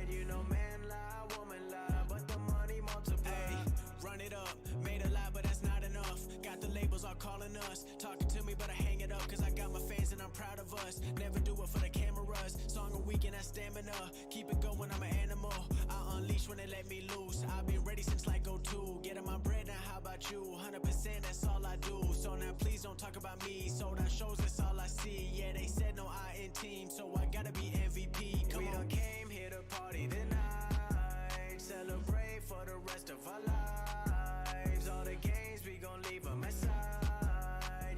You know man lie, woman lie, but the money multiply. Ay, run it up, made a lot but that's not enough. Got the labels all calling us, talking to me but I hang it up. Cause I got my fans and I'm proud of us. Never do it for the cameras, song a week and that's stamina. Keep it going, I'm an animal, I unleash when they let me loose. I've been ready since like 02, getting my bread now how about you? 100% that's all I do, so now please don't talk about me. Sold out shows, that's all I see, yeah they said no I in team, so I gotta be MVP. Come we on. Done came here to party tonight, celebrate for the rest of our lives. All the games we gon' leave them aside.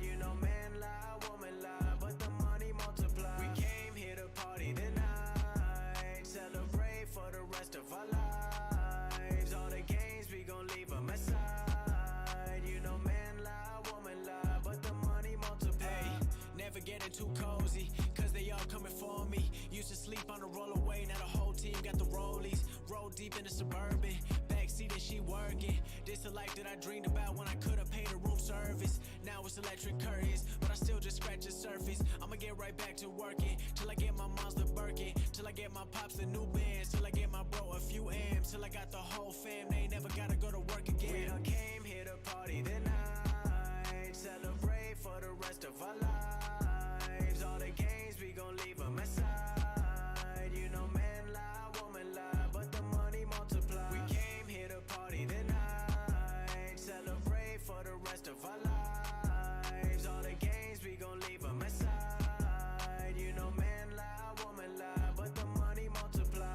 You know man lie, woman lie, but the money multiply. We came here to party tonight, celebrate for the rest of our lives. All the games we gon' leave them aside. You know man lie, woman lie, but the money multiply. Hey, never getting too cozy, cause they all coming for me. Used to sleep on the rollaway, now the whole team got the rollies. Roll deep in the Suburban, backseat and she working. This the life that I dreamed about when I could've paid a room service. Now it's electric curtains, but I still just scratch the surface. I'ma get right back to working, till I get my mom's the Birkin, till I get my pops the new bands, till I get my bro a few M's, till I got the whole fam, they ain't never gotta go to work again. We done came here to party tonight, celebrate for the rest of our lives. All the games we gon' leave them aside. You know man lie, woman lie, but the money multiply. We came here to party tonight, celebrate for the rest of our lives. All the games we gon' leave them aside. You know man lie, woman lie, but the money multiply.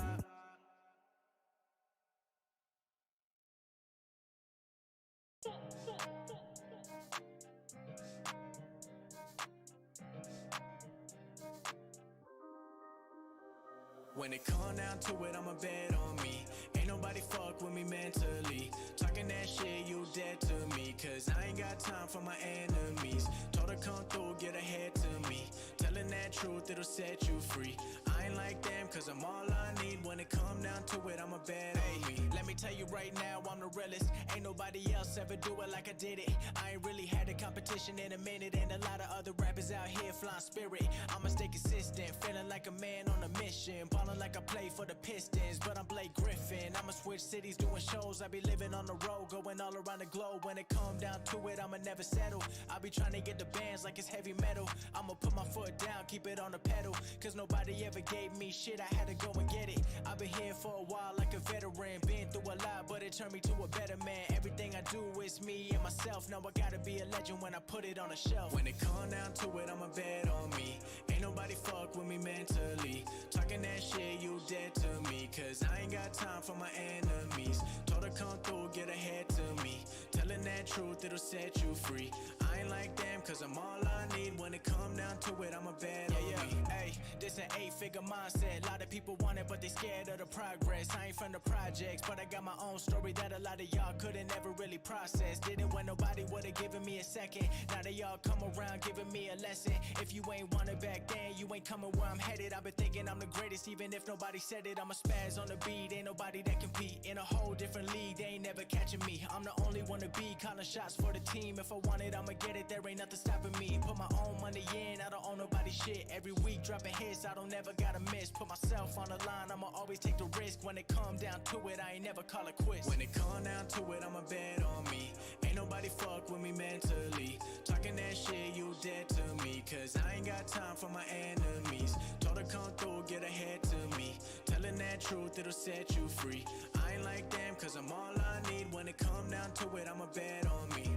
When it come down to it, I'ma bet on me. Ain't nobody fuck with me mentally. Talking that shit, you dead to me. Cause I ain't got time for my enemies. Told her come through, get ahead to me. Telling that truth, it'll set you free. I ain't like them, cause I'm all I need. When it come down to it, I'ma bet on me. Let me tell you right now, I'm the realest. Ain't nobody else ever do it like I did it. I ain't really had a competition in a minute. And a lot of other rappers out here flying spirit. I'ma stay consistent, feeling like a man on a mission. Ballin' like I play for the Pistons, but I'm Blake Griffin. I'ma switch cities, doing shows. I be living on the road, going all around the globe. When it come down to it, I'ma never settle. I be trying to get the bands like it's heavy metal. I'ma put my foot down, keep it on the pedal. Cause nobody ever gave me shit, I had to go and get it. I've been here for a while like a veteran. Been through a lot, but it turned me to a better man. Everything I do is me and myself. Now I gotta be a legend when I put it on the shelf. When it come down to it, I'ma bet on me. Ain't nobody fuck with me mentally. Talking that shit, you dead to me. Cause I ain't got time for my enemies. Told her come through, get ahead to me. Telling that truth, it'll set you free. I ain't like them, cause I'm all I need. When it come down to it, I'ma bet on me. Hey, this an 8-figure mindset. A lot of people want it, but they scared of the progress. I ain't from the projects, but I got my own story that a lot of y'all couldn't ever really process. Didn't when nobody would've given me a second. Now they all come around giving me a lesson. If you ain't want it back then, you ain't coming where I'm headed. I've been thinking I'm the greatest, even if nobody said it. I'm a spaz on the beat, ain't nobody that compete. In a whole different league, they ain't never catching me. I'm the only one to be calling shots for the team. If I want it, I'ma get it, there ain't nothing stopping me. Put my own money in, I don't own nobody's shit. Every week dropping hits, I don't never gotta miss. Put myself on the line, I'ma always take the risk. When it come down to it, I ain't never call it quits. When it come down to it, I'ma bet on me. Ain't nobody fuck with me mentally. Talking that shit, you dead to me. Cause I ain't got time for my enemies. Told her come through, get ahead to me. Telling that truth, it'll set you free. I ain't like them, cause I'm all I need. When it come down to it, I'ma bet on me.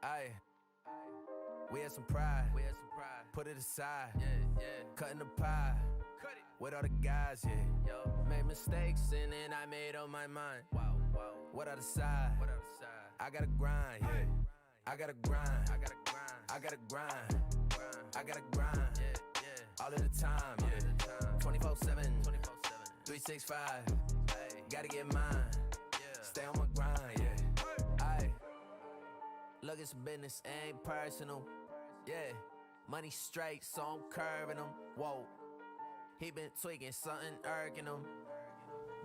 Aye, we had some pride. Put it aside. Cutting the pie. With all the guys, Made mistakes and then I made up my mind. What I decide? I gotta grind, I gotta grind. I gotta grind. I gotta grind. All of the time, 24/7, 365. Gotta get mine. Stay on my grind, Aye. Look, it's business, ain't personal. Yeah, money straight, so I'm curving them. Whoa, he been tweaking, something irking him.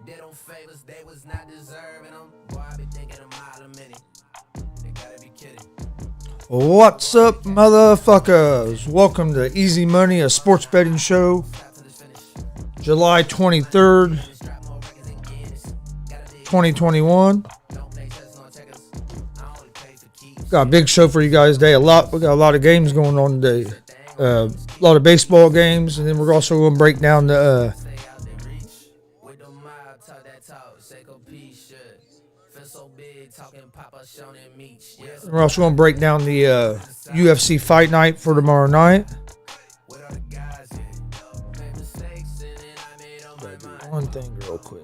Did them favors, they was not deserving them. Boy, I be thinking a mile a minute. They gotta be kidding. What's up, motherfuckers? Welcome to Easy Money, a sports betting show. July 23rd, 2021. Got a big show for you guys today. We got a lot of games going on today. A lot of baseball games, and then we're also going to break down the UFC Fight Night for tomorrow night. One thing real quick.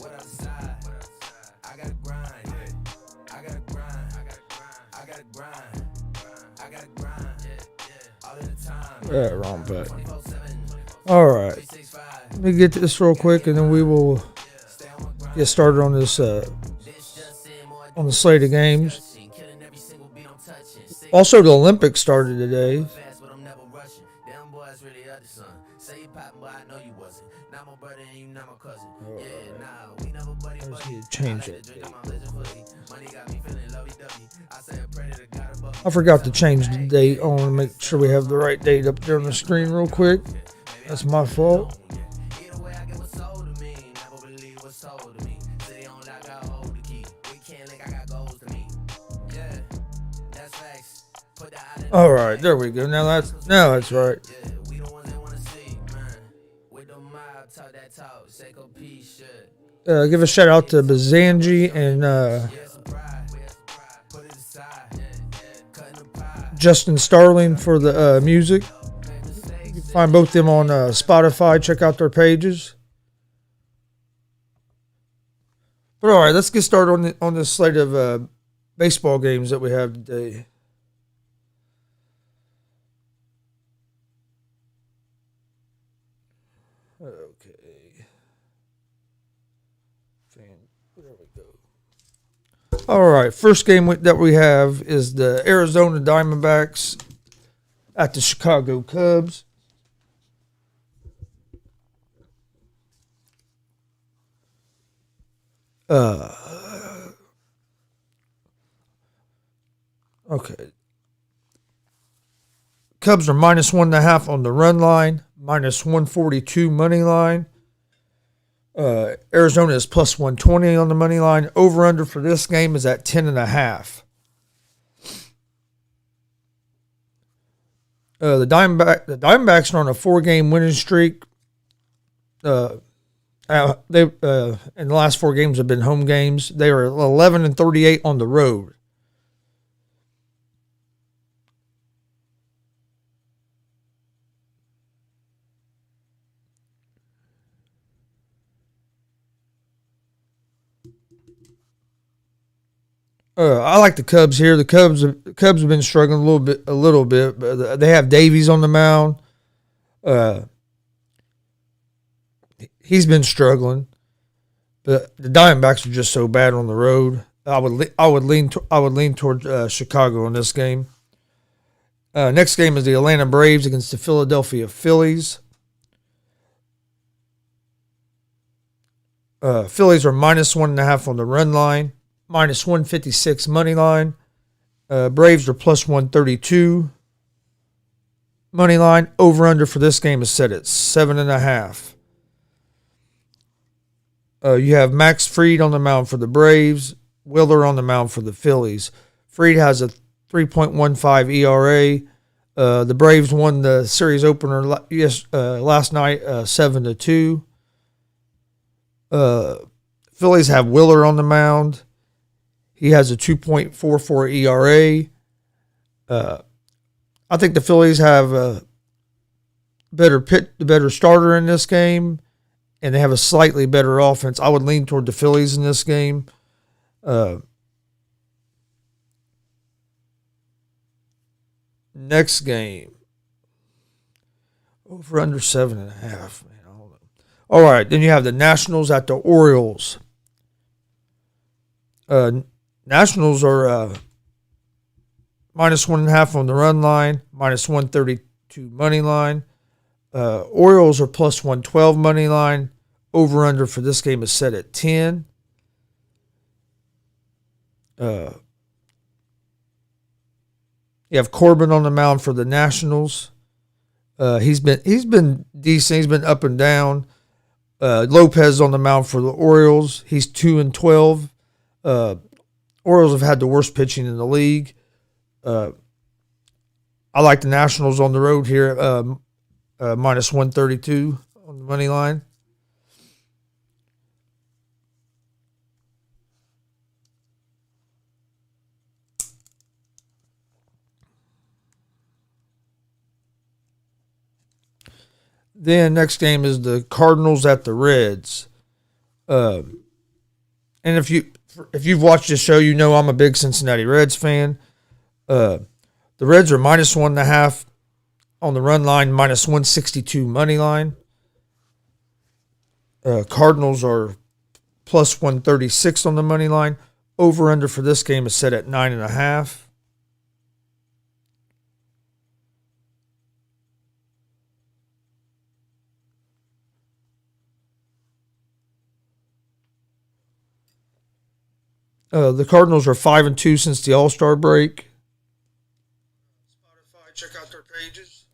Wrong button. Alright. Let me get this real quick and then we will get started on this on the slate of games. Also, the Olympics started today. I just need to change it. I forgot to change the date. I want to make sure we have the right date up there on the screen real quick. That's my fault. All right, there we go. Now that's right. Give a shout out to Bazanji and Justin Starling for the music. You can find both of them on Spotify. Check out their pages. But all right, let's get started on this slate of baseball games that we have today. Okay. There we go. All right, first game that we have is the Arizona Diamondbacks at the Chicago Cubs. Okay. Cubs are minus 1.5 on the run line, minus 142 money line. Arizona is plus 120 on the money line. Over-under for this game is at 10.5. The Diamondbacks are on a 4-game winning streak. They in the last 4 games have been home games. They are 11-38 on the road. I like the Cubs here. The Cubs have been struggling a little bit, but they have Davies on the mound. He's been struggling, but the Diamondbacks are just so bad on the road. I would lean toward Chicago in this game. Next game is the Atlanta Braves against the Philadelphia Phillies. Phillies are minus 1.5 on the run line, minus 156 money line. Braves are plus 132 money line. Over under for this game is set at 7.5. You have Max Fried on the mound for the Braves, Wheeler on the mound for the Phillies. Fried has a 3.15 ERA. The Braves won the series opener last night 7-2. Phillies have Wheeler on the mound. He has a 2.44 ERA. I think the Phillies have a better starter in this game, and they have a slightly better offense. I would lean toward the Phillies in this game. Next game, over under 7.5. All right, then you have the Nationals at the Orioles. Nationals are minus 1.5 on the run line, minus 132 money line. Orioles are plus 112 money line. Over under for this game is set at 10. You have Corbin on the mound for the Nationals. He's been decent. He's been up and down. Lopez on the mound for the Orioles. He's 2-12. Orioles have had the worst pitching in the league. I like the Nationals on the road here. Minus 132 on the money line. Then next game is the Cardinals at the Reds. And if you've watched this show, you know I'm a big Cincinnati Reds fan. The Reds are minus 1.5 on the run line, minus 162 money line. Cardinals are plus 136 on the money line. Over under for this game is set at 9.5. The Cardinals are 5-2 since the All-Star break. Spotify, check out their pages.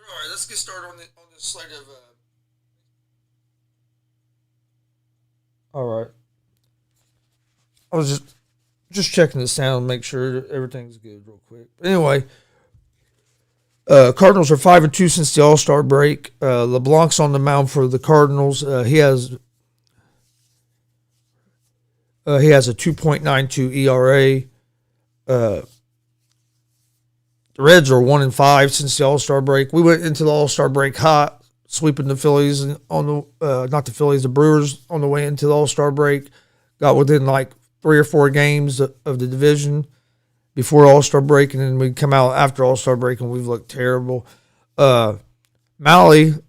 All right, let's get started on the slate of. All right. I was just checking the sound, make sure everything's good, real quick. But anyway, Cardinals are 5-2 since the All-Star break. LeBlanc's on the mound for the Cardinals. He has a 2.92 ERA. The Reds are 1-5 since the All-Star break. We went into the All-Star break hot, sweeping the Phillies the Brewers on the way into the All-Star break. Got within like 3 or 4 games of the division before All-Star break, and then we come out after All-Star break and we've looked terrible. Mahle,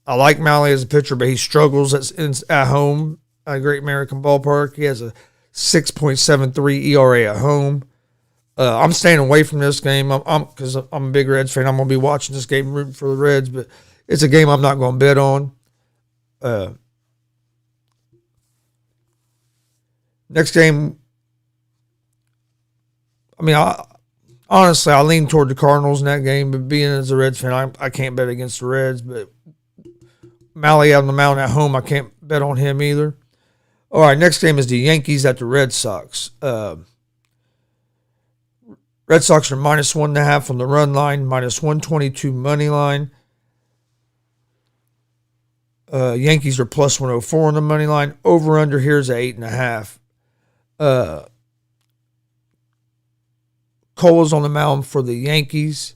I like Mahle as a pitcher, but he struggles at home at Great American Ballpark. He has a 6.73 ERA at home. I'm staying away from this game because I'm a big Reds fan. I'm going to be watching this game, rooting for the Reds, but it's a game I'm not going to bet on. Next game, honestly, I lean toward the Cardinals in that game, but being as a Reds fan, I can't bet against the Reds. But Mahle out on the mound at home, I can't bet on him either. All right, next game is the Yankees at the Red Sox. Red Sox are minus 1.5 on the run line, minus 122 money line. Yankees are plus 104 on the money line. Over under here is at 8.5. Cole is on the mound for the Yankees.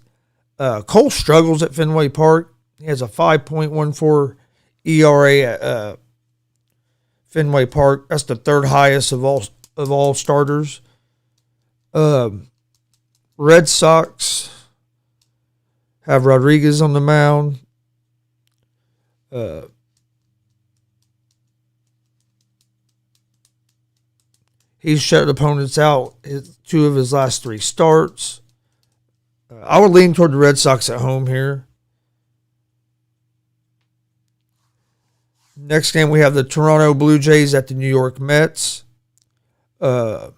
Cole struggles at Fenway Park. He has a 5.14 ERA at Fenway Park. That's the third highest of all starters. Red Sox have Rodriguez on the mound. He's shut opponents out 2 of his last 3 starts. I would lean toward the Red Sox at home here. Next game, we have the Toronto Blue Jays at the New York Mets. The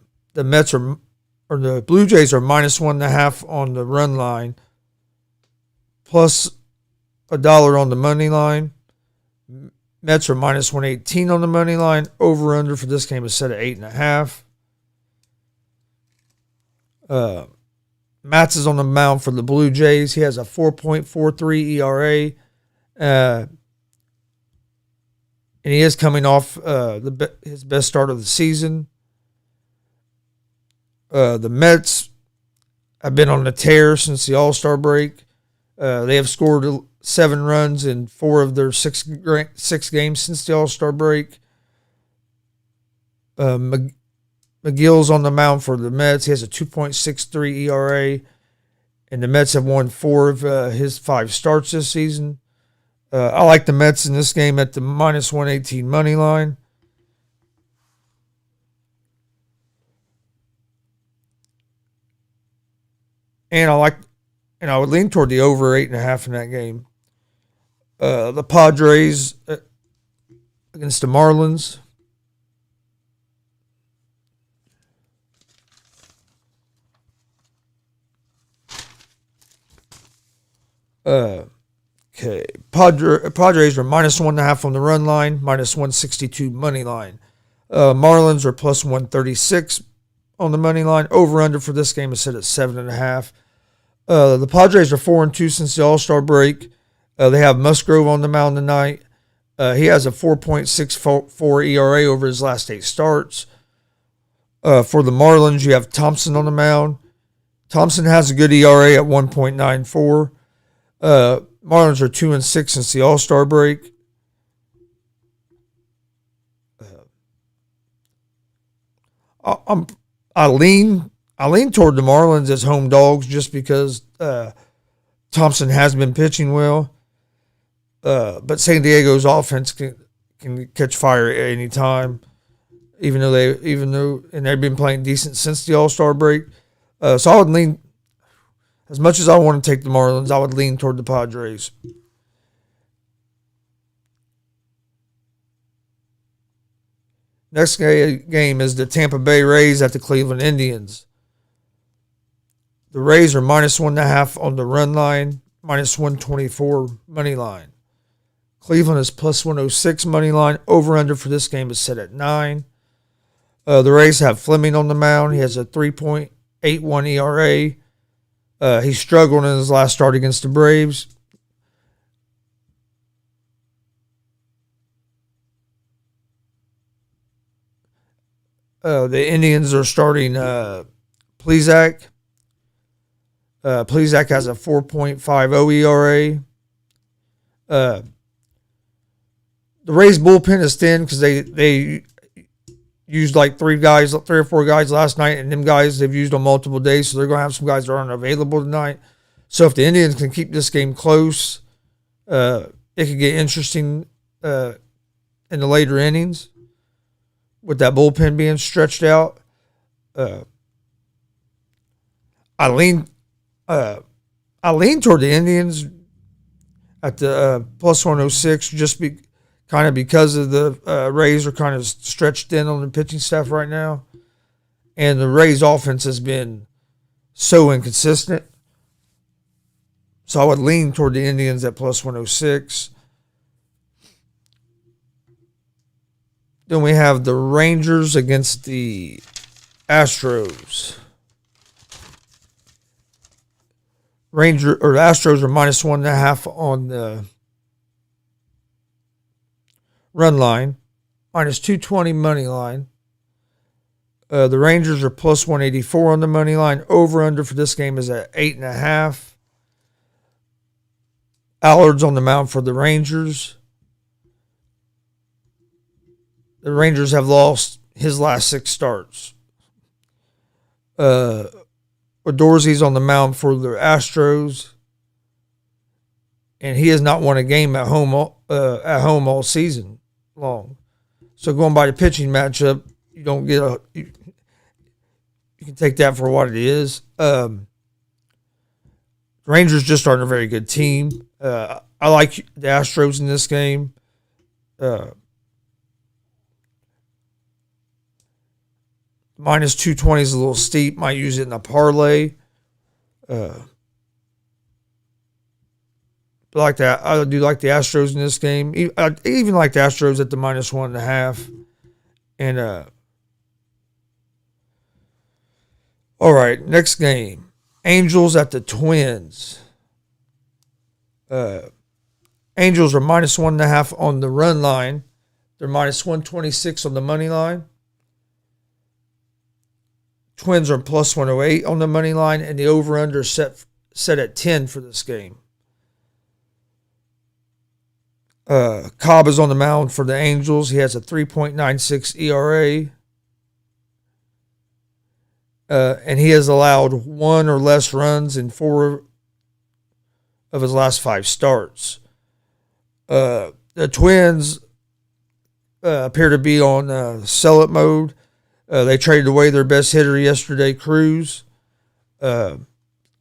Blue Jays are minus 1.5 on the run line, plus $1 on the money line. Mets are minus 118 on the money line. Over under for this game is set at 8.5. Matz is on the mound for the Blue Jays. He has a 4.43 ERA. And he is coming off his best start of the season. The Mets have been on a tear since the All-Star break. They have scored 7 runs in 4 of their 6 games since the All-Star break. McGill's on the mound for the Mets. He has a 2.63 ERA. And the Mets have won 4 of his 5 starts this season. I like the Mets in this game at the minus 118 money line. and I would lean toward the over 8.5 in that game. The Padres against the Marlins. Okay, Padres are -1.5 on the run line, -162 money line. Marlins are +136 on the money line. Over under for this game is set at 7.5. The Padres are 4-2 since the All-Star break. They have Musgrove on the mound tonight. He has a 4.64 ERA over his last 8 starts. For the Marlins, you have Thompson on the mound. Thompson has a good ERA at 1.94. Marlins are 2-6 since the All-Star break. I lean toward the Marlins as home dogs just because Thompson has been pitching well. But San Diego's offense can catch fire at any time, even though they've been playing decent since the All-Star break. So I would lean, as much as I want to take the Marlins, I would lean toward the Padres. Next game is the Tampa Bay Rays at the Cleveland Indians. The Rays are -1.5 on the run line, -124 money line. Cleveland is +106 money line. Over-under for this game is set at 9. The Rays have Fleming on the mound. He has a 3.81 ERA. He struggled in his last start against the Braves. The Indians are starting Plesac. Plesac has a 4.50 ERA. The Rays bullpen is thin because they used like 3 or 4 guys last night, and them guys they've used on multiple days, so they're going to have some guys that aren't available tonight. So if the Indians can keep this game close, it could get interesting in the later innings with that bullpen being stretched out. I lean toward the Indians at the +106 just because of the Rays are kind of stretched thin on the pitching staff right now. And the Rays offense has been so inconsistent. So I would lean toward the Indians at +106. Then we have the Rangers against the Astros. The Astros are -1.5 on the run line, -220 money line. The Rangers are +184 on the money line. Over-under for this game is at 8.5. Allard's on the mound for the Rangers. The Rangers have lost his last 6 starts. Odorsey's on the mound for the Astros, and he has not won a game at home all season long. So going by the pitching matchup, you don't get you can take that for what it is. Rangers just aren't a very good team. I like the Astros in this game. -220 is a little steep. Might use it in a parlay. Like that, I do like the Astros in this game. I even like the Astros at the -1.5. And all right, next game, Angels at the Twins. Angels are -1.5 on the run line. They're -126 on the money line. Twins are +108 on the money line, and the over-under set at 10 for this game. Cobb is on the mound for the Angels. He has a 3.96 ERA. And he has allowed 1 or less runs in 4 of his last 5 starts. The Twins appear to be on sell-it mode. They traded away their best hitter yesterday, Cruz.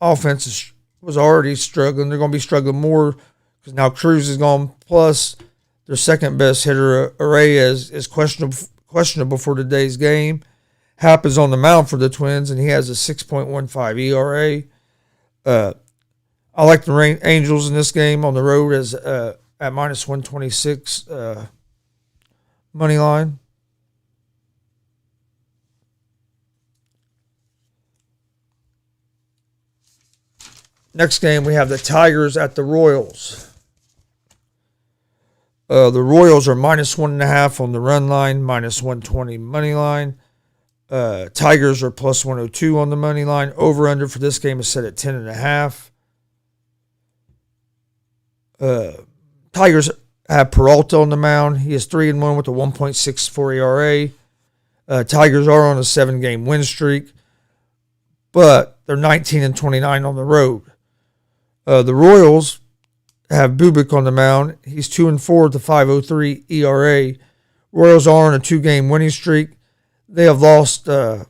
offense was already struggling. They're going to be struggling more because now Cruz is gone. Plus, their second best hitter, Arraez, is questionable for today's game. Happ is on the mound for the Twins, and he has a 6.15 ERA. I like the Angels in this game on the road as at minus 126 money line. Next game, we have the Tigers at the Royals. The Royals are minus 1.5 on the run line, minus 120 money line. Tigers are plus 102 on the money line. Over-under for this game is set at 10.5. Tigers have Peralta on the mound. He is 3-1 with a 1.64 ERA. Tigers are on a 7-game win streak, but they're 19-29 on the road. The Royals have Bubik on the mound. He's 2-4 with a 5.03 ERA. Royals are on a 2-game winning streak. They have lost 5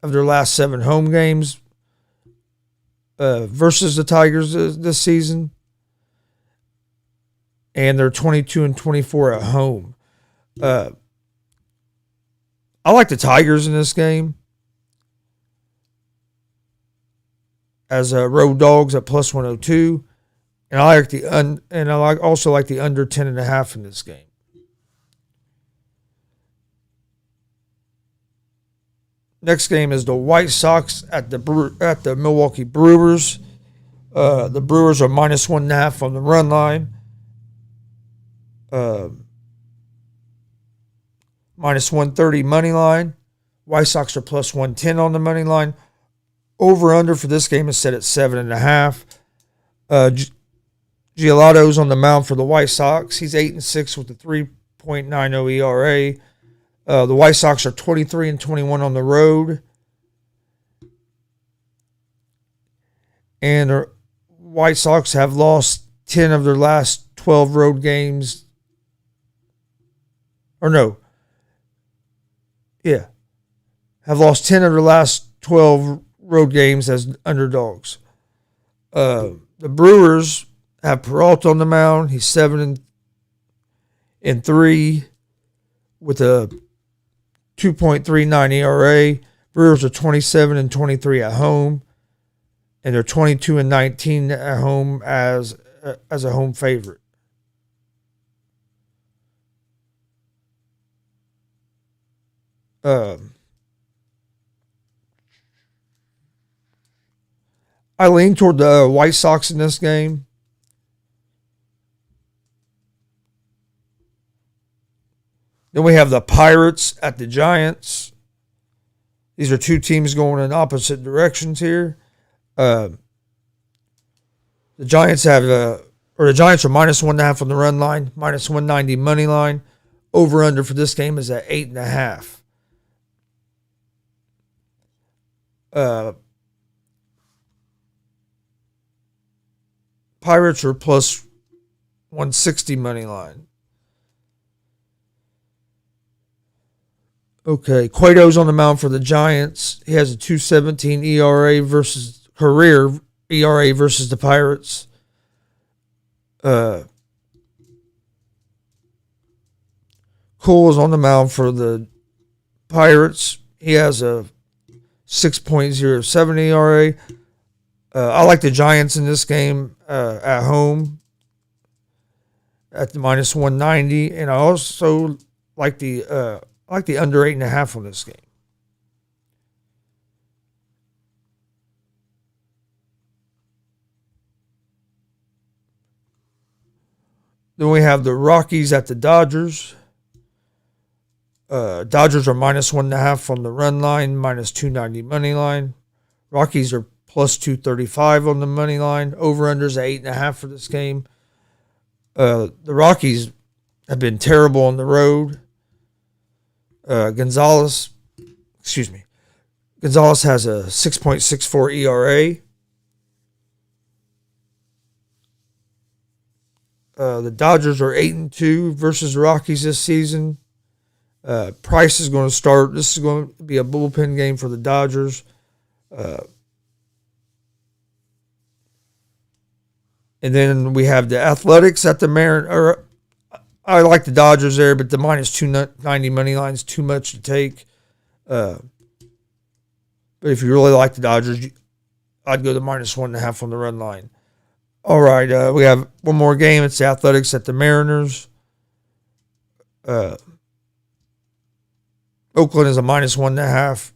of their last 7 home games versus the Tigers this season. And they're 22-24 at home. I like the Tigers in this game as road dogs at plus 102, and I like also like the under 10.5 in this game. Next game is the White Sox at the Milwaukee Brewers. The Brewers are minus 1.5 on the run line. Minus 130 money line. White Sox are plus 110 on the money line. Over-under for this game is set at 7.5. Giolato's on the mound for the White Sox. He's 8-6 with a 3.90 ERA. The White Sox are 23-21 on the road. And the White Sox have lost 10 of their last 12 road games. Or no. Yeah. Have lost 10 of their last 12 road games as underdogs. The Brewers have Peralta on the mound. He's 7-3 with a 2.39 ERA. Brewers are 27-23 at home, and they're 22-19 at home as a home favorite. I lean toward the White Sox in this game. Then we have the Pirates at the Giants. These are two teams going in opposite directions here. The Giants are minus 1.5 on the run line, minus 190 money line. Over-under for this game is at 8.5. Pirates are plus 160 money line. Okay, Cueto's on the mound for the Giants. He has a 2.17 ERA versus career ERA versus the Pirates. Cole is on the mound for the Pirates. He has a 6.07 ERA. I like the Giants in this game at home at the minus 190, and I also like the under 8.5 on this game. Then we have the Rockies at the Dodgers. Dodgers are minus 1.5 on the run line, minus 290 money line. Rockies are plus 235 on the money line. Over-unders at 8.5 for this game. The Rockies have been terrible on the road. Gonzalez has a 6.64 ERA. The Dodgers are 8-2 versus the Rockies this season. Price is going to start. This is going to be a bullpen game for the Dodgers. And then we have the Athletics at the Mariners. I like the Dodgers there, but the minus 290 money line is too much to take. But if you really like the Dodgers, I'd go to minus 1.5 on the run line. All right, we have one more game. It's the Athletics at the Mariners. Oakland is a minus 1.5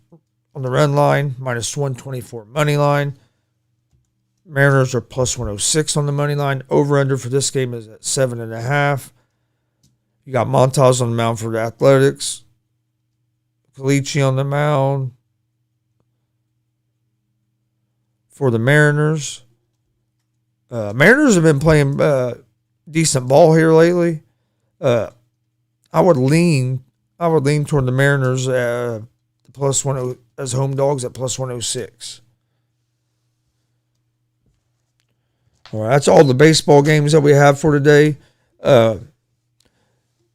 on the run line, minus 124 money line. Mariners are plus 106 on the money line. Over-under for this game is at 7.5. You got Montas on the mound for the Athletics. Caliche on the mound for the Mariners. Mariners have been playing decent ball here lately. I would lean toward the Mariners plus 10 as home dogs at plus 106. All right, that's all the baseball games that we have for today.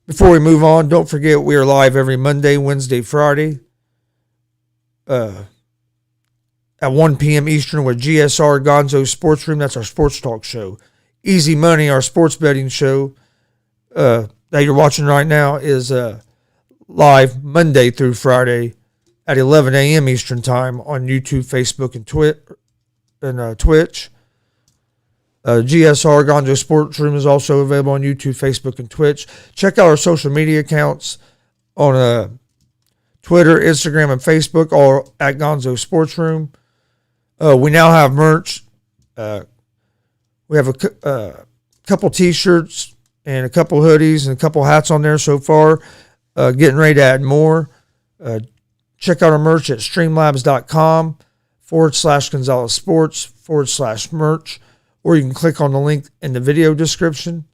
Before we move on, don't forget we are live every Monday, Wednesday, Friday at 1 p.m. Eastern with GSR Gonzo Sports Room. That's our sports talk show. Easy Money, our sports betting show that you're watching right now, is live Monday through Friday at 11 a.m. Eastern Time on YouTube, Facebook, and Twitch. GSR Gonzo Sports Room is also available on YouTube, Facebook, and Twitch. Check out our social media accounts on Twitter, Instagram, and Facebook, all at Gonzo Sports Room. We now have merch. We have a couple T-shirts and a couple hoodies and a couple hats on there so far. Getting ready to add more. Check out our merch at streamlabs.com/Gonzalez Sports/merch. Or you can click on the link in the video description.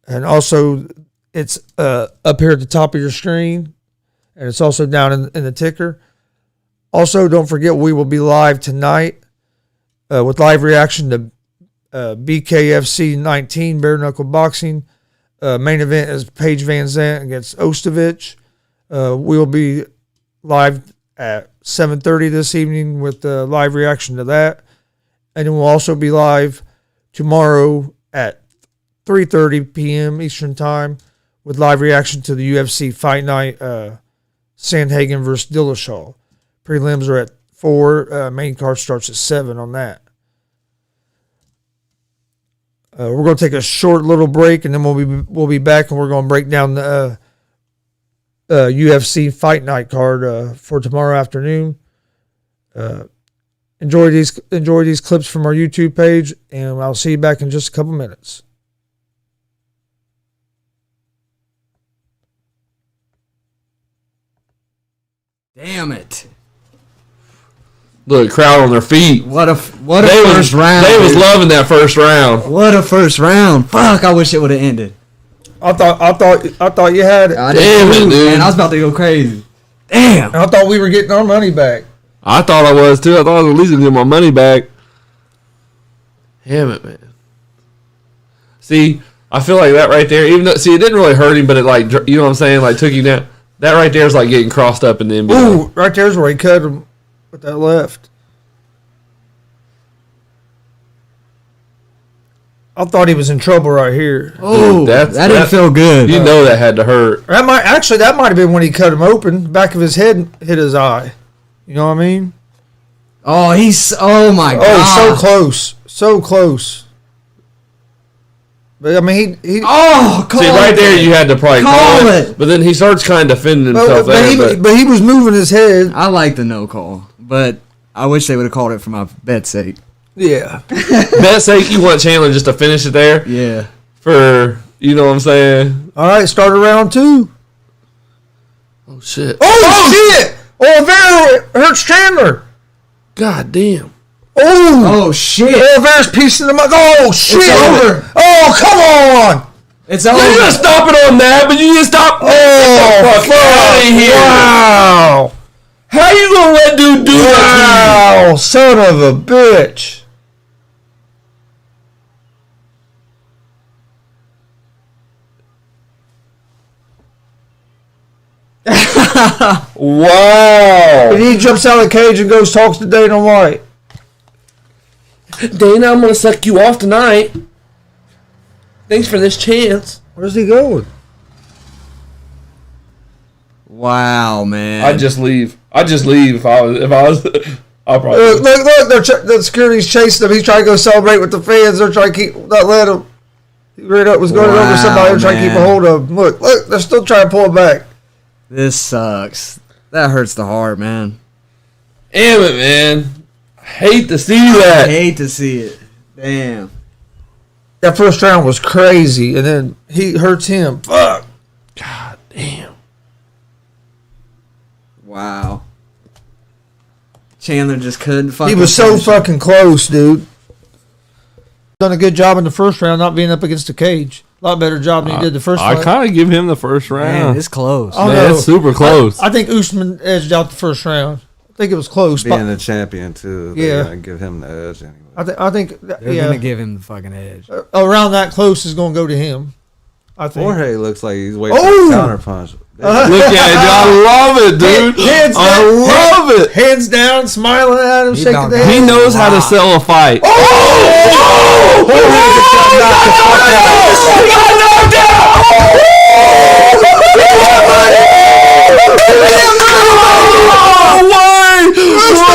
And also, it's up here at the top of your screen. And it's also down in the ticker. Also, don't forget we will be live tonight with live reaction to BKFC 19, Bare Knuckle Boxing. Main event is Paige Van Zandt against Ostovich. We will be live at 7:30 this evening with the live reaction to that. And then we'll also be live tomorrow at 3:30 p.m. Eastern Time with live reaction to the UFC Fight Night, Sandhagen versus Dillashaw. Prelims are at 4. Main card starts at 7 on that. We're going to take a short little break, and then we'll be back, and we're going to break down the UFC Fight Night card for tomorrow afternoon. Enjoy these clips from our YouTube page, and I'll see you back in just a couple minutes. Damn it. Look, crowd on their feet. What a first round. They was loving that first round. What a first round. Fuck, I wish it would have ended. I thought you had it. Damn it, dude. Man, I was about to go crazy. Damn. I thought we were getting our money back. I thought I was too. I thought I was at least going to get my money back. Damn it, man. See, I feel like that right there, even though, see, it didn't really hurt him, but it, like, you know what I'm saying, like, took him down. That right there is like getting crossed up in the NBA. Ooh, right there's where he cut him with that left. I thought he was in trouble right here. Oh, that didn't feel good. You know that had to hurt. That might have been when he cut him open. The back of his head hit his eye. You know what I mean? Oh, oh my God. Oh, so close. So close. But I mean, he oh, see, right there you had to probably call it. But then he starts kind of defending himself but he was moving his head. I like the no call, but I wish they would have called it for my bet's sake. Yeah. Bet's sake, you want Chandler just to finish it there? Yeah. For, you know what I'm saying? All right, start round 2. Oh, shit. Oh, shit! Oliveira hurts Chandler. God damn. Oh shit! Oliveira's piecing him up. Oh shit! It's over. Oh, come on! It's You over. didn't stop it on that, but you didn't stop. Oh, fuck out of here! Wow! How you gonna let dude do that? Wow! Son of a bitch! Wow! And he jumps out of the cage and goes talks to Dana White. Dana, I'm gonna suck you off tonight. Thanks for this chance. Where's he going? Wow, man. I'd just leave. If I was. I'll probably. Look! The security's chasing him. He's trying to go celebrate with the fans. They're trying to not let him. He ran up, was going over somebody. They're trying to keep a hold of him. Look! They're still trying to pull him back. This sucks. That hurts the heart, man. Damn it, man. I hate to see that. I hate to see it. Damn. That first round was crazy, and then he hurts him. Fuck. God damn. Wow. Chandler just couldn't fucking. He was so finish it. fucking close, dude. Done a good job in the first round, not being up against the cage. A lot better job than he did the first I fight. kind of give him the first Man, round. it's close. Oh, Man, no. it's super close. I think Usman edged out the first round. I think it was close. Being the champion too, Yeah. they give him the edge anyway. I think They're yeah, gonna give him the fucking edge. around that close is going to go to him. I think. Jorge looks like he's waiting Oh! for the counter punch. Look at it, dude. I love it, dude. Hands I down, love it. Hands down, smiling at him, shaking about the got He head. knows how to sell a fight.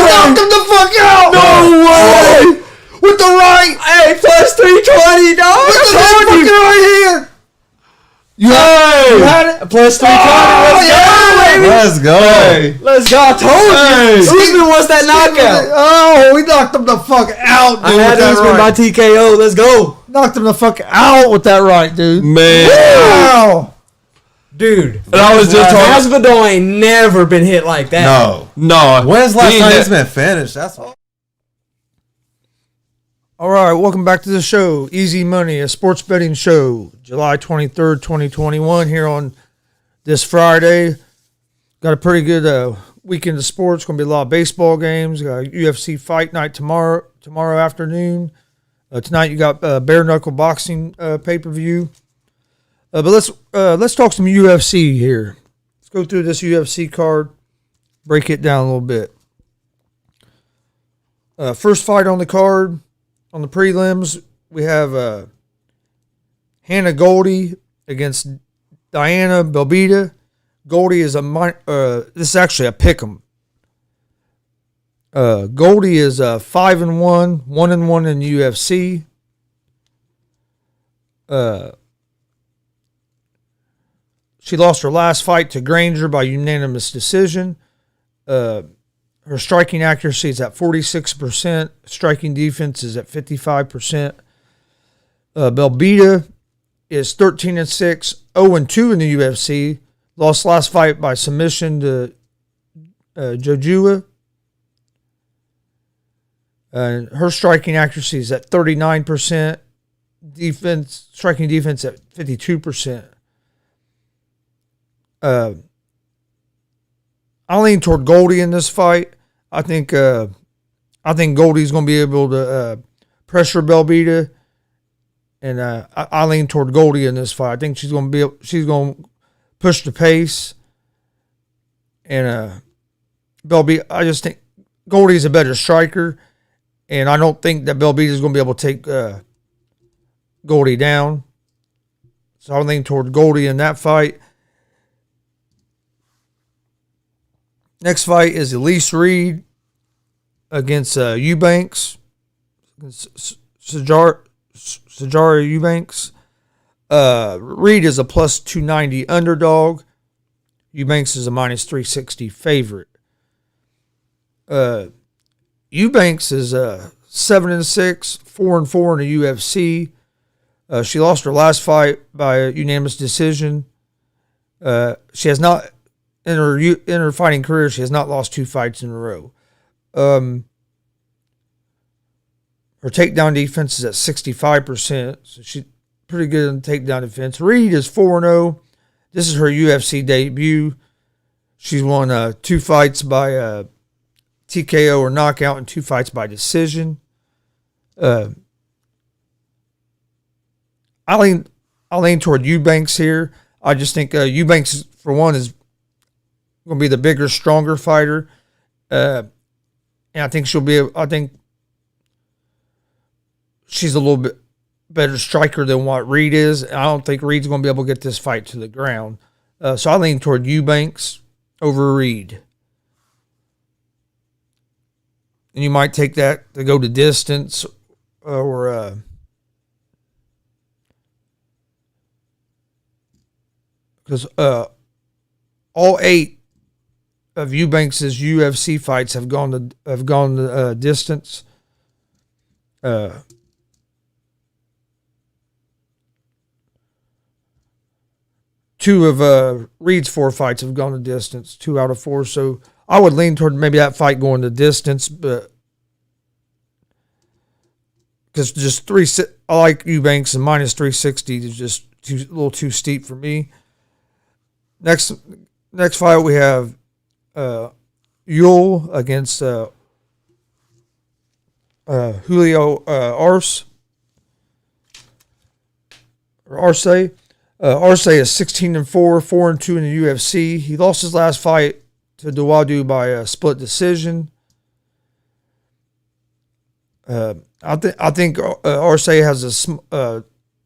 Knocked him the fuck out! No way! With the right! Hey, plus 320, dog. With the fucking right hand! You Hey! had it? Plus 320. Let's go. Let's go. I told you. Usman wants that knockout. Oh, we knocked him the fuck out, dude. I had with that Usman by right. TKO. Let's go. Knocked him the fuck out with that right, dude. Man. Wow. Dude. And I was just talking. Masvidal ain't never been hit like that. No. No. When's the last He time ain't he's been finished? That's all. All right, welcome back to the show. Easy Money, a sports betting show. July 23rd, 2021, here on this Friday. Got a pretty good weekend of sports. Going to be a lot of baseball games. Got a UFC fight night tomorrow afternoon. Tonight you got bare knuckle boxing pay-per-view. But let's talk some UFC here. Let's go through this UFC card, break it down a little bit. First fight on the card. On the prelims, we have Hannah Goldie against Diana Belbita. Goldie is this is actually a pick'em. Goldie is 5-1, 1-1 in the UFC. She lost her last fight to Granger by unanimous decision. Her striking accuracy is at 46%. Striking defense is at 55%. Belbita is 13-6, 0-2 in the UFC. Lost last fight by submission to Jojua. Her striking accuracy is at 39%. Striking defense at 52%. I lean toward Goldie in this fight. I think Goldie's going to be able to pressure Belbita, and I lean toward Goldie in this fight. I think she's going to push the pace, and Belbita. I just think Goldie's a better striker, and I don't think that Belbita is going to be able to take Goldie down. So I lean toward Goldie in that fight. Next fight is Elise Reed against Eubanks. Sajara Eubanks. Reed is a plus 290 underdog. Eubanks is a minus 360 favorite. Eubanks is 7-6, 4-4 in the UFC. She lost her last fight by a unanimous decision. She has not. In her fighting career, she has not lost 2 fights in a row. Her takedown defense is at 65%, so she's pretty good in takedown defense. Reed is 4-0. This is her UFC debut. She's won 2 fights by TKO or knockout and 2 fights by decision. I lean toward Eubanks here. I just think Eubanks, for one, is going to be the bigger, stronger fighter, and I think she'll be. I think she's a little bit better striker than what Reed is. I don't think Reed's going to be able to get this fight to the ground. So I lean toward Eubanks over Reed. And you might take that to go to distance or because all 8 of Eubanks's UFC fights have gone to distance. Two of Reed's 4 fights have gone to distance, 2 out of 4. So I would lean toward maybe that fight going to distance, but because just I like Eubanks and minus 360 is just a little too steep for me. Next fight we have Ewell against Julio Arce. Arce is 16-4, 4-2 in the UFC. He lost his last fight to Duwadu by a split decision. I think Arce has a small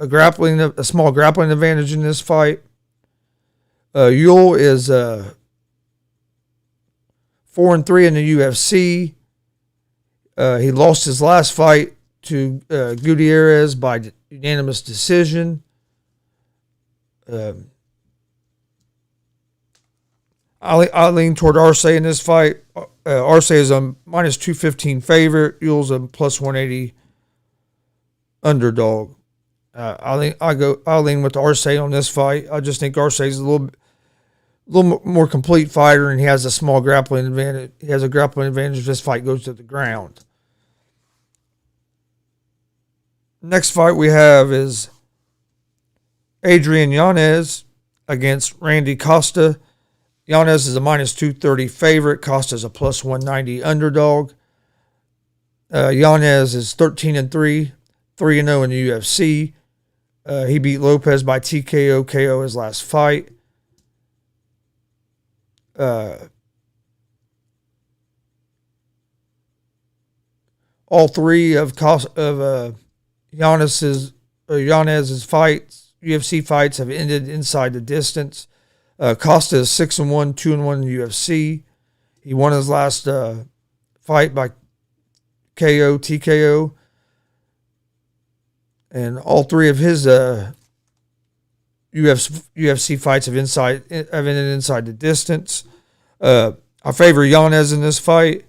grappling advantage in this fight. Ewell is 4-3 in the UFC. He lost his last fight to Gutierrez by unanimous decision. I lean toward Arce in this fight. Arce is a minus 215 favorite. Ewell's a plus 180 underdog. I lean with Arce on this fight. I just think Arce is a little more complete fighter, and he has a small grappling advantage. He has a grappling advantage if this fight goes to the ground. Next fight we have is Adrian Yanez against Randy Costa. Yanez is a minus 230 favorite. Costa is a plus 190 underdog. Yanez is 13-3, 3-0 in the UFC. He beat Lopez by TKO, KO his last fight. All 3 of Yanez's fights, UFC fights, have ended inside the distance. Costa is 6-1, 2-1 in the UFC. He won his last fight by KO, TKO. And all 3 of his UFC fights have ended inside the distance. I favor Yanez in this fight.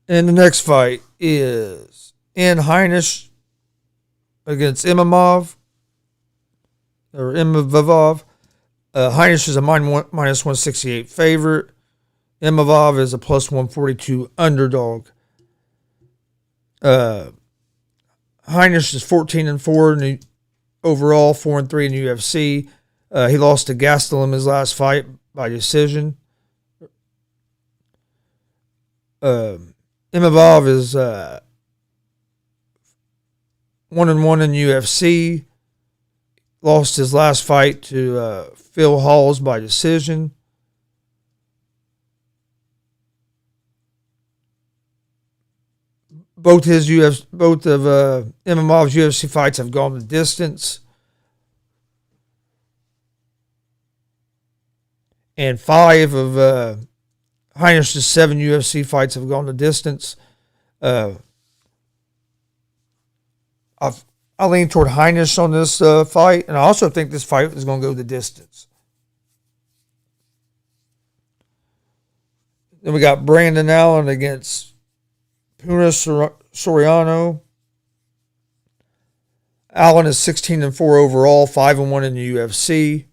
And the next fight is Ann Heinisch against Imavov. Heinisch is a minus 168 favorite. Imavov is a plus 142 underdog. Heinisch is 14-4 overall, 4-3 in the UFC. He lost to Gastelum his last fight by decision. Imavov is 1-1 in UFC. Lost his last fight to Phil Halls by decision. Both of Imavov's UFC fights have gone the distance. And 5 of Heinisch's 7 UFC fights have gone the distance. I lean toward Heinisch on this fight, and I also think this fight is going to go the distance. Then we got Brandon Allen against Puna Soriano. Allen is 16-4 overall, 5-1 in the UFC.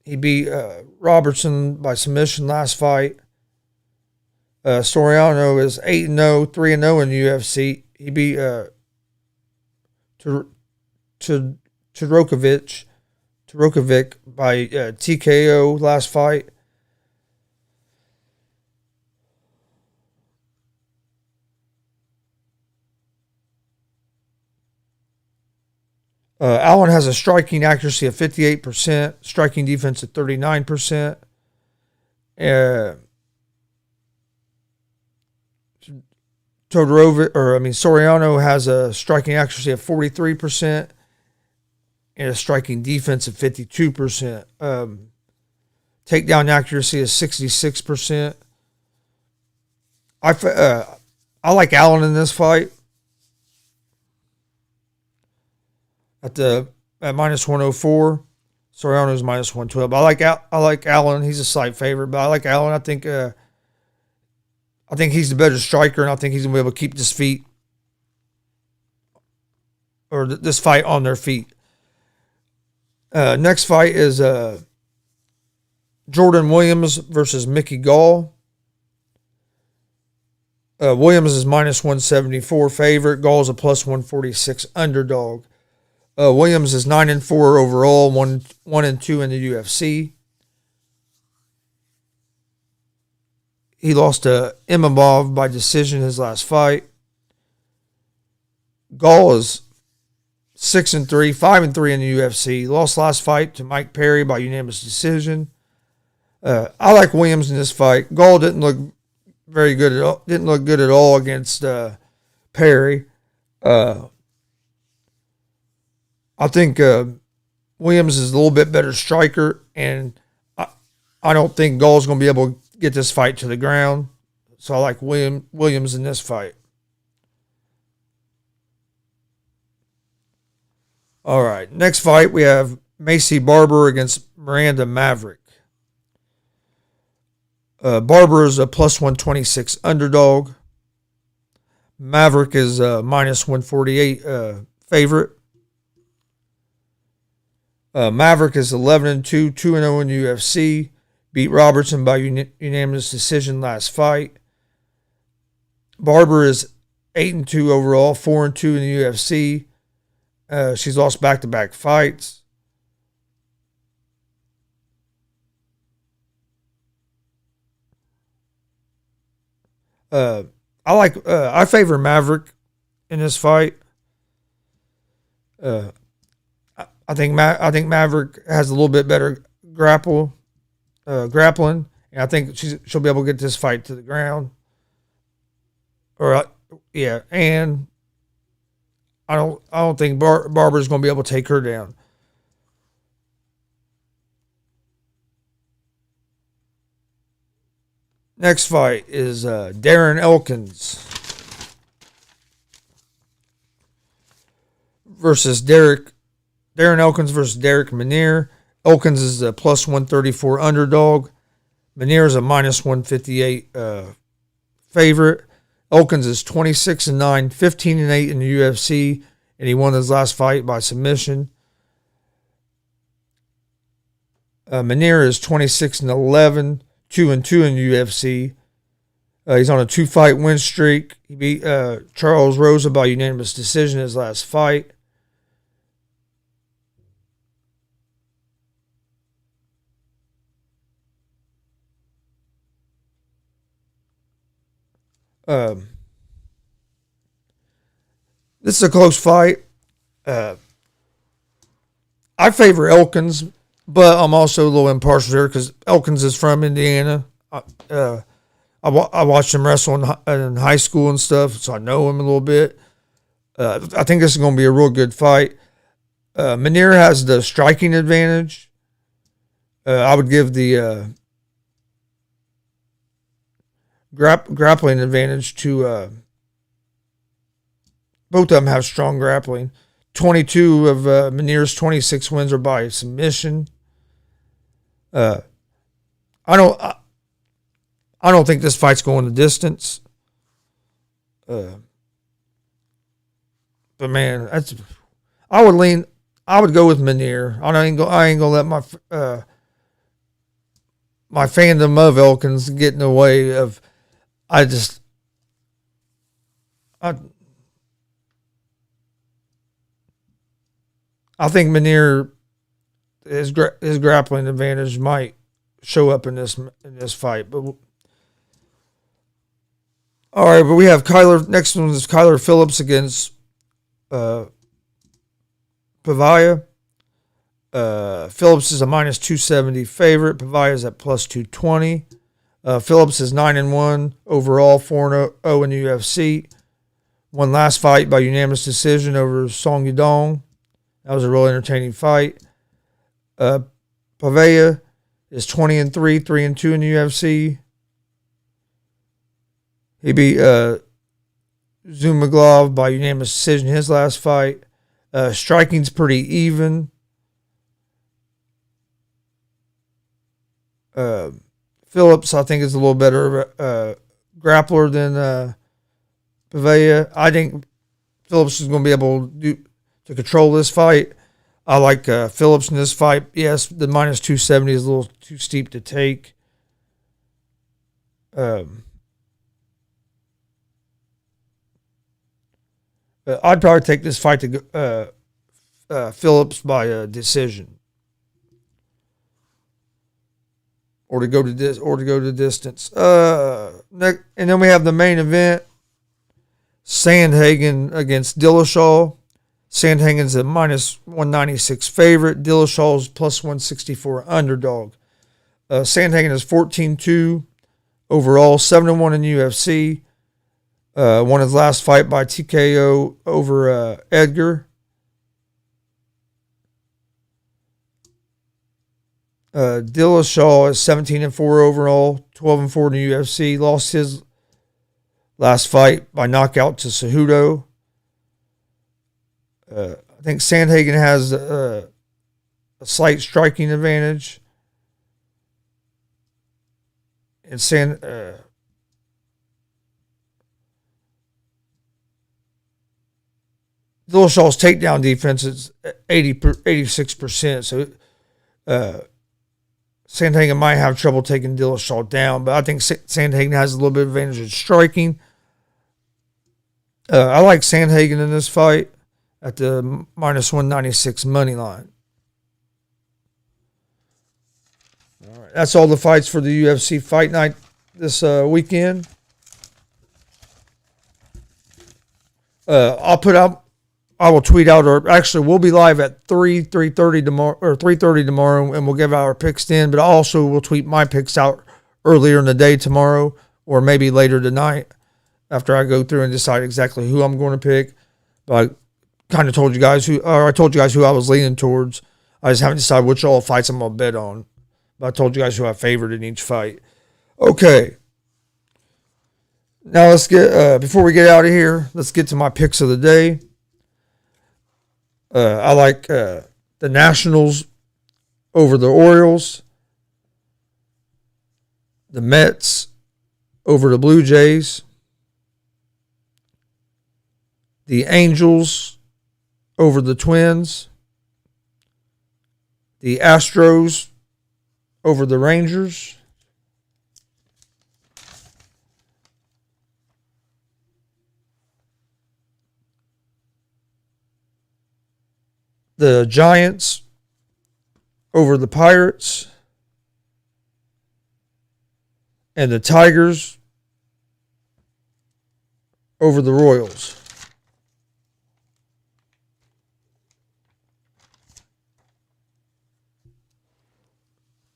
He beat Robertson by submission last fight. Soriano is 8-0, 3-0 in the UFC. He beat Todorovic by TKO last fight. Allen has a striking accuracy of 58%, striking defense at 39%. Soriano has a striking accuracy of 43% and a striking defense of 52%. Takedown accuracy is 66%. I like Allen in this fight. At minus 104, Soriano's minus 112. I like Allen. He's a slight favorite, but I like Allen. I think he's the better striker, and I think he's gonna be able to keep this fight on their feet. Next fight is Jordan Williams versus Mickey Gall. Williams is minus 174 favorite. Gall's a plus 146 underdog. Williams is 9-4 overall, 1-2 in the UFC. He lost to Imavov by decision his last fight. Gall is 6-3, 5-3 in the UFC. Lost last fight to Mike Perry by unanimous decision. I like Williams in this fight. Gall didn't look very good at all. Didn't look good at all against Perry. I think Williams is a little bit better striker, and I don't think Gall's going to be able to get this fight to the ground. So I like Williams in this fight. All right, next fight we have Macy Barber against Miranda Maverick. Barber is a plus 126 underdog. Maverick is a minus 148 favorite. Maverick is 11-2, 2-0 in the UFC. Beat Robertson by unanimous decision last fight. Barber is 8-2 overall, 4-2 in the UFC. She's lost back-to-back fights. I favor Maverick in this fight. I think Maverick has a little bit better grappling, and I think she'll be able to get this fight to the ground. And I don't think Barber's going to be able to take her down. Next fight is Darren Elkins versus Darren Elkins versus Derek Menier. Elkins is a plus 134 underdog. Menier is a minus 158 favorite. Elkins is 26-9, 15-8 in the UFC, and he won his last fight by submission. Menier is 26-11, 2-2 in the UFC. He's on a 2-fight win streak. He beat Charles Rosa by unanimous decision in his last fight. This is a close fight. I favor Elkins, but I'm also a little impartial here because Elkins is from Indiana. I watched him wrestle in high school and stuff, so I know him a little bit. I think this is going to be a real good fight. Menier has the striking advantage. I would give the grappling advantage to both of them have strong grappling. 22 of Menier's 26 wins are by submission. I don't think this fight's going the distance. But man, I would go with Menier. I ain't gonna let my my fandom of Elkins get in the way of. I think Menier, his grappling advantage might show up in this fight. But all right, but we have Kyler. Next one is Kyler Phillips against Pavia. Phillips is a minus 270 favorite. Pavia is at plus 220. Phillips is 9-1 overall, 4-0 in the UFC. Won last fight by unanimous decision over Song Yudong. That was a really entertaining fight. Pavia is 20-3, 3-2 in the UFC. He beat Zumagulov by unanimous decision his last fight. Striking's pretty even. Phillips, I think, is a little better grappler than Pavia. I think Phillips is going to be able to control this fight. I like Phillips in this fight. Yes, the minus 270 is a little too steep to take. I'd probably take this fight to Phillips by a decision, or to go to the distance. And then we have the main event: Sandhagen against Dillashaw. Sandhagen's a minus 196 favorite. Dillashaw's plus 164 underdog. Sandhagen is 14-2 overall, 7-1 in UFC. Won his last fight by TKO over Edgar. Dillashaw is 17-4 overall, 12-4 in the UFC. Lost his last fight by knockout to Cejudo. I think Sandhagen has a slight striking advantage. And Dillashaw's takedown defense is 86%. So Sandhagen might have trouble taking Dillashaw down, but I think Sandhagen has a little bit of advantage in striking. I like Sandhagen in this fight at the minus 196 money line. All right, that's all the fights for the UFC Fight Night this weekend. I will tweet out, or actually we'll be live at 3:30 tomorrow, or 3:30 tomorrow, and we'll give out our picks then. But I also will tweet my picks out earlier in the day tomorrow, or maybe later tonight after I go through and decide exactly who I'm going to pick. But I kind of told you guys who I was leaning towards. I just haven't decided which all fights I'm going to bet on. But I told you guys who I favored in each fight. Okay. Now let's get before we get out of here, let's get to my picks of the day. I like the Nationals over the Orioles, the Mets over the Blue Jays, the Angels over the Twins, the Astros over the Rangers, the Giants over the Pirates, and the Tigers over the Royals.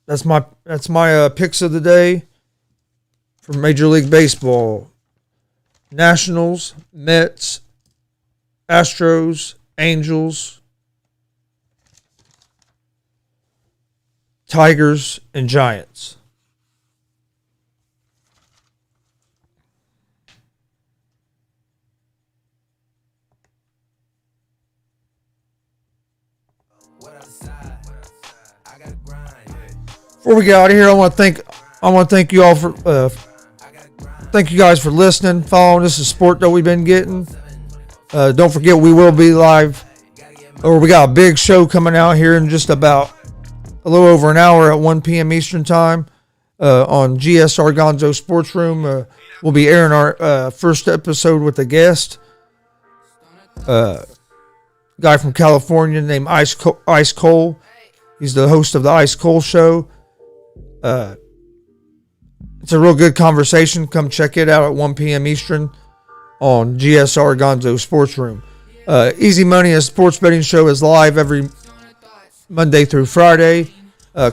That's my picks of the day for Major League Baseball. Nationals, Mets, Astros, Angels, Tigers, and Giants. Before we get out of here, I want to thank you all for thank you guys for listening, following. This is sport that we've been getting. Don't forget, we will be live, or we got a big show coming out here in just about a little over an hour at 1 p.m. Eastern Time on GSR Gonzo Sports Room. We'll be airing our first episode with a guest, guy from California named Ice Cole. He's the host of the Ice Cole Show. It's a real good conversation. Come check it out at 1 p.m. Eastern on GSR Gonzo Sports Room. Easy Money, a sports betting show, is live every Monday through Friday.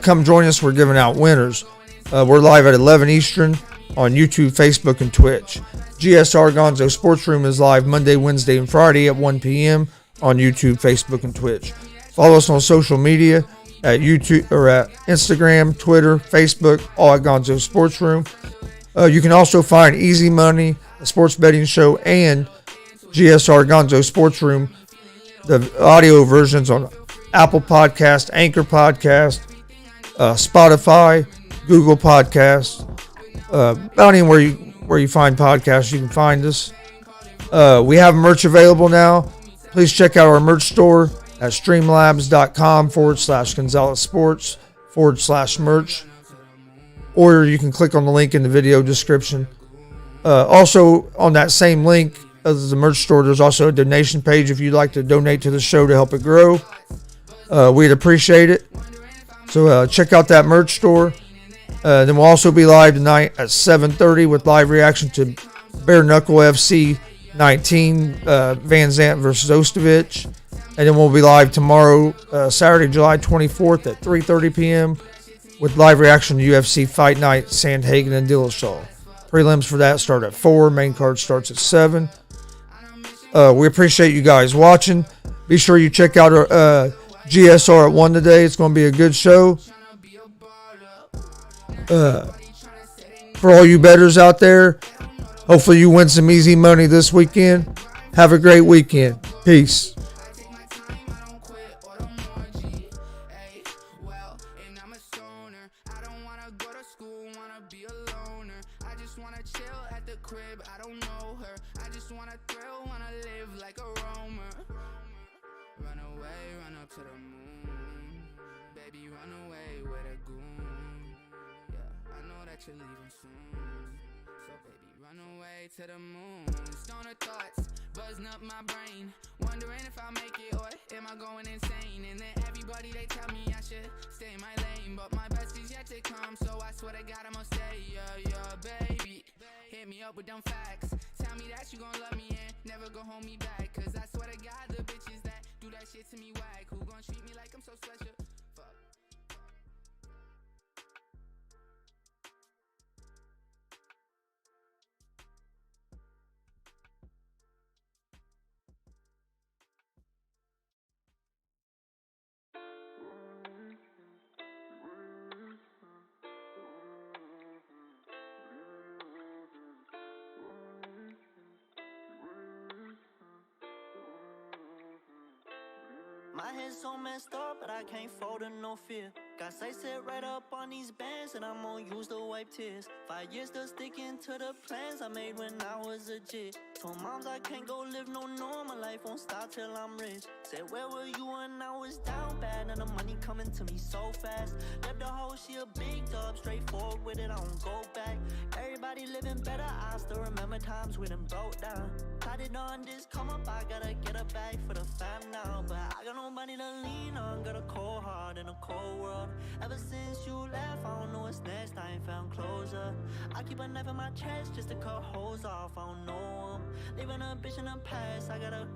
Come join us. We're giving out winners. We're live at 11 Eastern on YouTube, Facebook, and Twitch. GSR Gonzo Sports Room is live Monday, Wednesday, and Friday at 1 p.m. on YouTube, Facebook, and Twitch. Follow us on social media at YouTube or at Instagram, Twitter, Facebook, all at Gonzo Sports Room. You can also find Easy Money, a sports betting show, and GSR Gonzo Sports Room, the audio versions on Apple Podcast, Anchor Podcast, Spotify, Google Podcasts. About anywhere where you find podcasts, you can find us. We have merch available now. Please check out our merch store at streamlabs.com/Gonzalez Sports /merch. Or you can click on the link in the video description. Also, on that same link of the merch store, there's also a donation page if you'd like to donate to the show to help it grow. We'd appreciate it. So check out that merch store. Then we'll also be live tonight at 7:30 with live reaction to Bare Knuckle FC 19, Van Zant versus Ostovich. And then we'll be live tomorrow, Saturday, July 24th at 3:30 p.m. with live reaction to UFC Fight Night, Sandhagen and Dillashaw. Prelims for that start at 4. Main card starts at 7. We appreciate you guys watching. Be sure you check out our GSR at 1 today. It's going to be a good show. For all you bettors out there, hopefully you win some easy money this weekend. Have a great weekend. Peace. You're leaving soon, so baby run away to the moon. Stoner thoughts buzzing up my brain, wondering if I'll make it or am I going insane. And then everybody they tell me I should stay in my lane, but my best is yet to come, so I swear to God I'ma stay. Yeah, baby, hit me up with them facts. Tell me that you gon' love me and never gon' hold me back, cause I swear to God the bitches that do that shit to me whack. Who gon' treat me like I'm so special? Fuck. My head's so messed up, but I can't fold in no fear. Got sight set right up on these bands, and I'm gonna use to wipe tears. 5 years still sticking to the plans I made when I was a jit. Told moms I can't go live no normal life, won't stop till I'm rich. Said where were you when I was down bad, and the money coming to me so fast. Left the hoe, she a big dub, straightforward with it, I don't go back. Everybody living better, I still remember times we done broke down. Plotted on this come up, I gotta get a bag for the fam now. But I got nobody to lean on, got a cold heart in a cold world. Ever since you left, I don't know what's next, I ain't found closure. I keep a knife in my chest just to cut holes off, I don't know 'em. Leaving a bitch in the past, I gotta